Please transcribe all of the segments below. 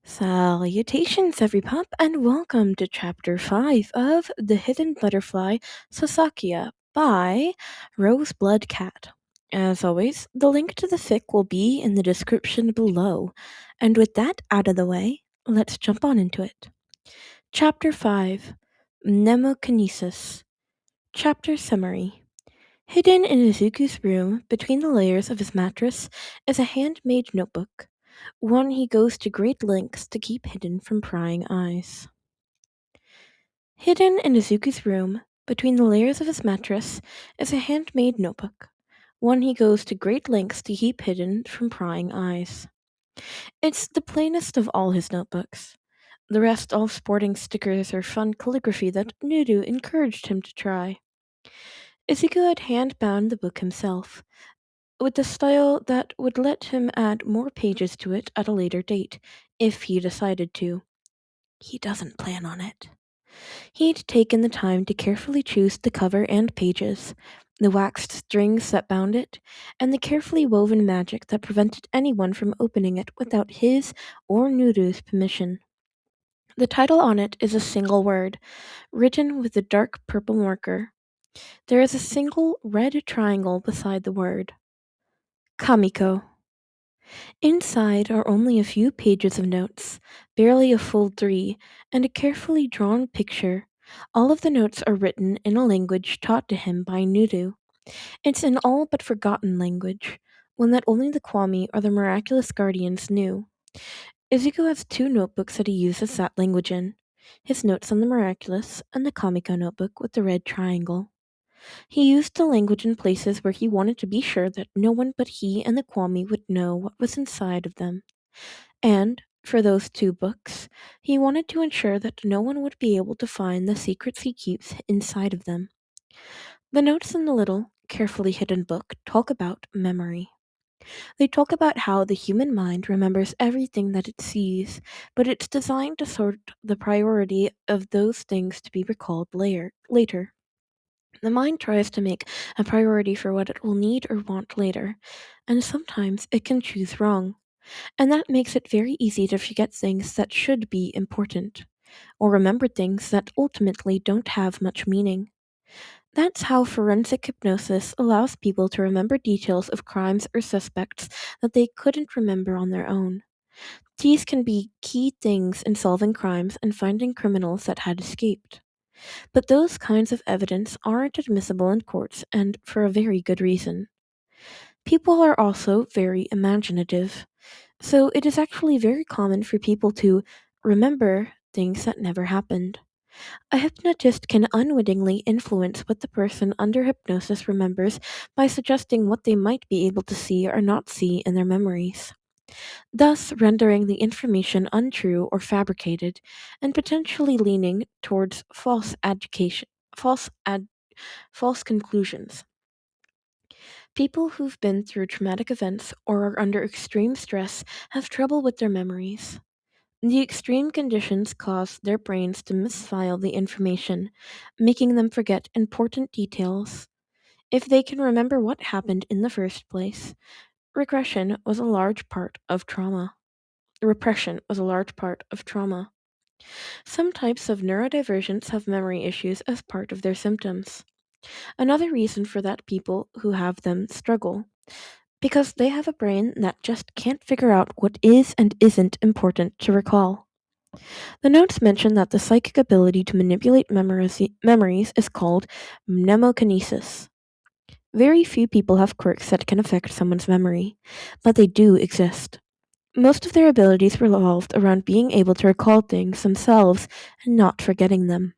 Salutations, everypup, and welcome to Chapter 5 of The Hidden Butterfly Sasakia by RoseBloodCat. As always, the link to the fic will be in the description below. And with that out of the way, let's jump on into it. Chapter 5 Mnemokinesis. Chapter Summary. Hidden in Izuku's room, between the layers of his mattress, is a handmade notebook. One he goes to great lengths to keep hidden from prying eyes. Hidden in Izuku's room, between the layers of his mattress, is a handmade notebook. One he goes to great lengths to keep hidden from prying eyes. It's the plainest of all his notebooks. The rest all sporting stickers or fun calligraphy that Nudu encouraged him to try. Izuku had hand-bound the book himself, with a style that would let him add more pages to it at a later date, if he decided to. He doesn't plan on it. He'd taken the time to carefully choose the cover and pages, the waxed strings that bound it, and the carefully woven magic that prevented anyone from opening it without his or Nuru's permission. The title on it is a single word, written with a dark purple marker. There is a single red triangle beside the word. Kamiko. Inside are only a few pages of notes, barely a full 3, and a carefully drawn picture. All of the notes are written in a language taught to him by Nuru. It's an all but forgotten language, one that only the Kwami or the miraculous guardians knew. Izuku has 2 notebooks that he uses that language in, his notes on the miraculous and the Kamiko notebook with the red triangle. He used the language in places where he wanted to be sure that no one but he and the Kwami would know what was inside of them. And, for those 2 books, he wanted to ensure that no one would be able to find the secrets he keeps inside of them. The notes in the little, carefully hidden book talk about memory. They talk about how the human mind remembers everything that it sees, but it's designed to sort the priority of those things to be recalled later. The mind tries to make a priority for what it will need or want later, and sometimes it can choose wrong. And that makes it very easy to forget things that should be important, or remember things that ultimately don't have much meaning. That's how forensic hypnosis allows people to remember details of crimes or suspects that they couldn't remember on their own. These can be key things in solving crimes and finding criminals that had escaped. But those kinds of evidence aren't admissible in courts, and for a very good reason. People are also very imaginative, so it is actually very common for people to remember things that never happened. A hypnotist can unwittingly influence what the person under hypnosis remembers by suggesting what they might be able to see or not see in their memories, thus rendering the information untrue or fabricated, and potentially leaning towards false conclusions. People who've been through traumatic events or are under extreme stress have trouble with their memories. The extreme conditions cause their brains to misfile the information, making them forget important details. If they can remember what happened in the first place, regression was a large part of trauma. Repression was a large part of trauma. Some types of neurodivergence have memory issues as part of their symptoms. Another reason for that people who have them struggle, because they have a brain that just can't figure out what is and isn't important to recall. The notes mention that the psychic ability to manipulate memories is called mnemokinesis. Very few people have quirks that can affect someone's memory, but they do exist. Most of their abilities revolved around being able to recall things themselves and not forgetting them.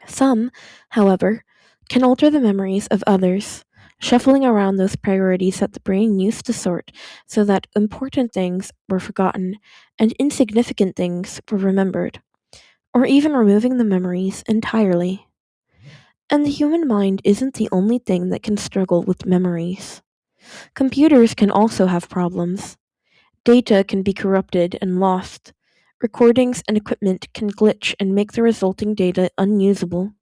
Some, however, can alter the memories of others, shuffling around those priorities that the brain used to sort so that important things were forgotten and insignificant things were remembered, or even removing the memories entirely. And the human mind isn't the only thing that can struggle with memories. Computers can also have problems. Data can be corrupted and lost. Recordings and equipment can glitch and make the resulting data unusable.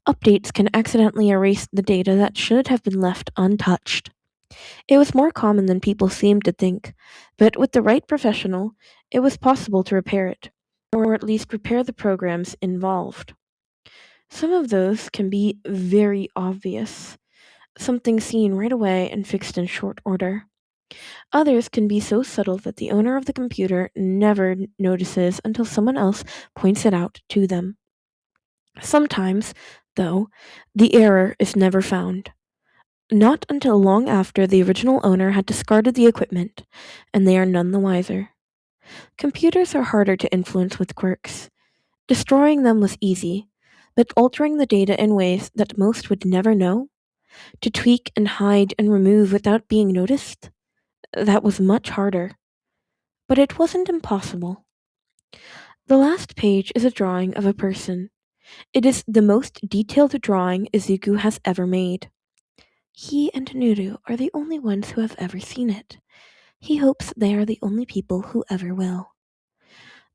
Updates can accidentally erase the data that should have been left untouched. It was more common than people seemed to think, but with the right professional, it was possible to repair it, or at least repair the programs involved. Some of those can be very obvious, something seen right away and fixed in short order. Others can be so subtle that the owner of the computer never notices until someone else points it out to them. Sometimes, though, the error is never found. Not until long after the original owner had discarded the equipment, and they are none the wiser. Computers are harder to influence with quirks. Destroying them was easy, but altering the data in ways that most would never know, to tweak and hide and remove without being noticed, that was much harder. But it wasn't impossible. The last page is a drawing of a person. It is the most detailed drawing Izuku has ever made. He and Nuru are the only ones who have ever seen it. He hopes they are the only people who ever will.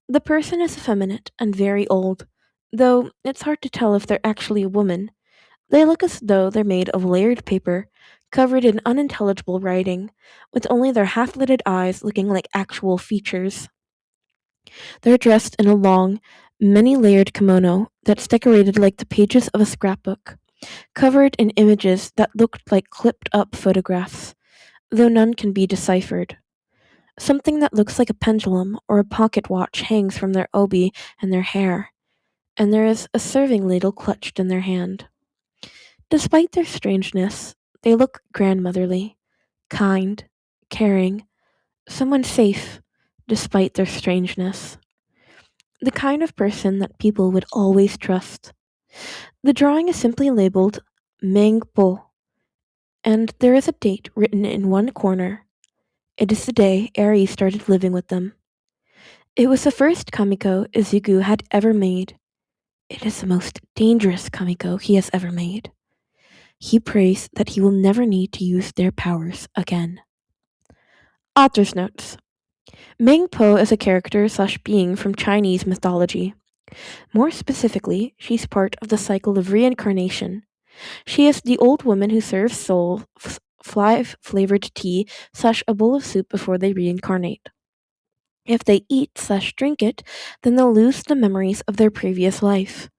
The person is effeminate and very old, though it's hard to tell if they're actually a woman. They look as though they're made of layered paper, covered in unintelligible writing, with only their half-lidded eyes looking like actual features. They're dressed in a long, many-layered kimono that's decorated like the pages of a scrapbook, covered in images that looked like clipped-up photographs, though none can be deciphered. Something that looks like a pendulum or a pocket watch hangs from their obi and their hair, and there is a serving ladle clutched in their hand. Despite their strangeness, they look grandmotherly, kind, caring, someone safe, despite their strangeness. The kind of person that people would always trust. The drawing is simply labeled Mang Po, and there is a date written in one corner. It is the day Eri started living with them. It was the first kamiko Izuku had ever made. It is the most dangerous kamiko he has ever made. He prays that he will never need to use their powers again. Author's notes. Mang Po is a character/being from Chinese mythology. More specifically, she's part of the cycle of reincarnation. She is the old woman who serves souls fly-flavored tea/a bowl of soup before they reincarnate. If they eat/drink it, then they'll lose the memories of their previous life.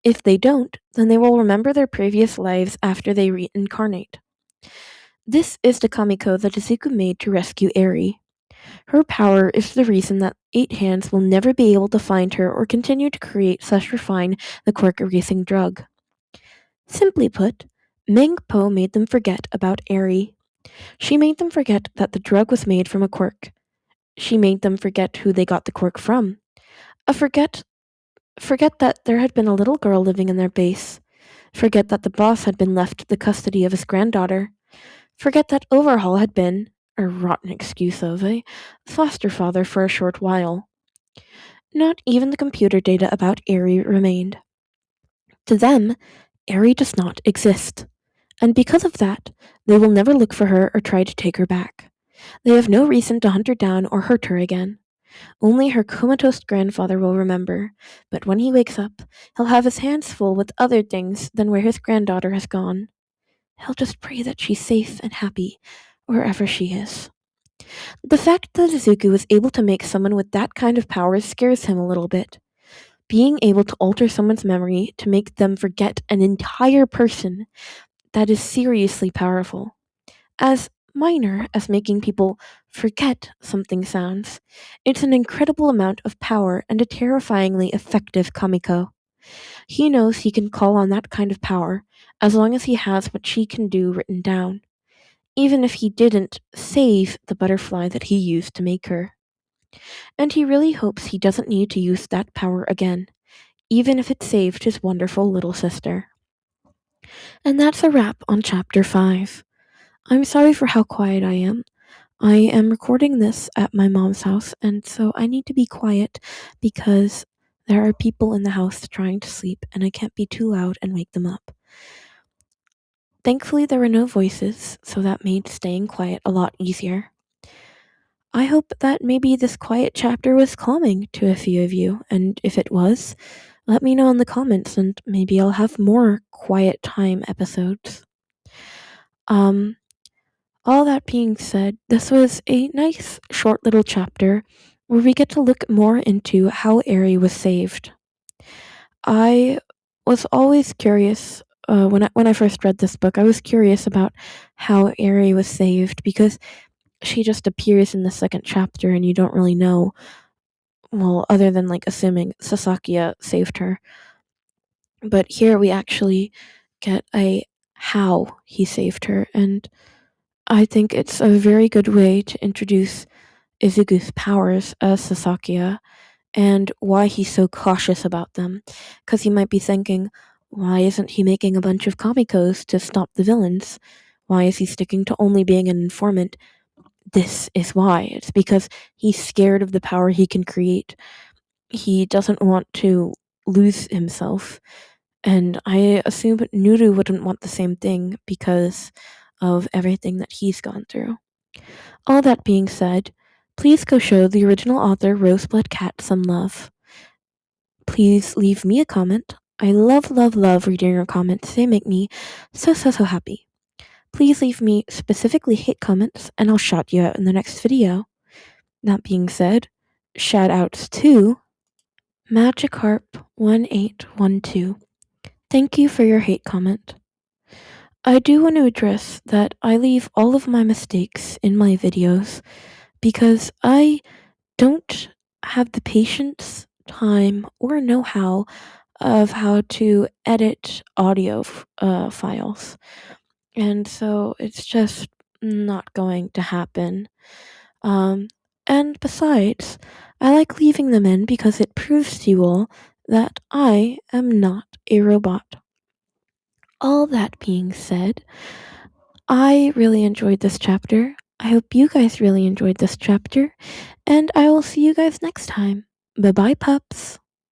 If they don't, then they will remember their previous lives after they reincarnate. This is the kamiko that Izuku made to rescue Eri. Her power is the reason that Eight Hands will never be able to find her or continue to create/refine the quirk erasing drug. Simply put, Mang Po made them forget about Eri. She made them forget that the drug was made from a quirk. She made them forget who they got the quirk from. Forget that there had been a little girl living in their base. Forget that the boss had been left the custody of his granddaughter. Forget that Overhaul had been, a rotten excuse of a foster father for a short while. Not even the computer data about Eri remained. To them, Eri does not exist. And because of that, they will never look for her or try to take her back. They have no reason to hunt her down or hurt her again. Only her comatose grandfather will remember, but when he wakes up, he'll have his hands full with other things than where his granddaughter has gone. He'll just pray that she's safe and happy, wherever she is. The fact that Izuku was able to make someone with that kind of power scares him a little bit. Being able to alter someone's memory to make them forget an entire person, that is seriously powerful. As minor as making people forget something sounds, it's an incredible amount of power and a terrifyingly effective kamiko. He knows he can call on that kind of power as long as he has what she can do written down, even if he didn't save the butterfly that he used to make her. And he really hopes he doesn't need to use that power again, even if it saved his wonderful little sister. And that's a wrap on Chapter 5. I'm sorry for how quiet I am. I am recording this at my mom's house, and so I need to be quiet because there are people in the house trying to sleep, and I can't be too loud and wake them up. Thankfully, there were no voices, so that made staying quiet a lot easier. I hope that maybe this quiet chapter was calming to a few of you, and if it was, let me know in the comments, and maybe I'll have more quiet time episodes. All that being said, this was a nice short little chapter where we get to look more into how Eri was saved. I was always curious when I first read this book. I was curious about how Eri was saved because she just appears in the second chapter and you don't really know, well, other than like assuming Sasakia saved her. But here we actually get a how he saved her, and I think it's a very good way to introduce Izuku's powers as Sasakia and why he's so cautious about them. Because he might be thinking, why isn't he making a bunch of kamikos to stop the villains? Why is he sticking to only being an informant? This is why. It's because he's scared of the power he can create. He doesn't want to lose himself. And I assume Nuru wouldn't want the same thing because of everything that he's gone through. All that being said, please go show the original author RoseBloodCat some love. Please leave me a comment. I love, love, love reading your comments. They make me so, so, so happy. Please leave me specifically hate comments and I'll shout you out in the next video. That being said, shout outs to Magikarp1812. Thank you for your hate comment. I do want to address that I leave all of my mistakes in my videos because I don't have the patience, time, or know-how of how to edit audio files. And so it's just not going to happen. And besides, I like leaving them in because it proves to you all that I am not a robot. All that being said, I really enjoyed this chapter. I hope you guys really enjoyed this chapter, and I will see you guys next time. Bye bye, pups.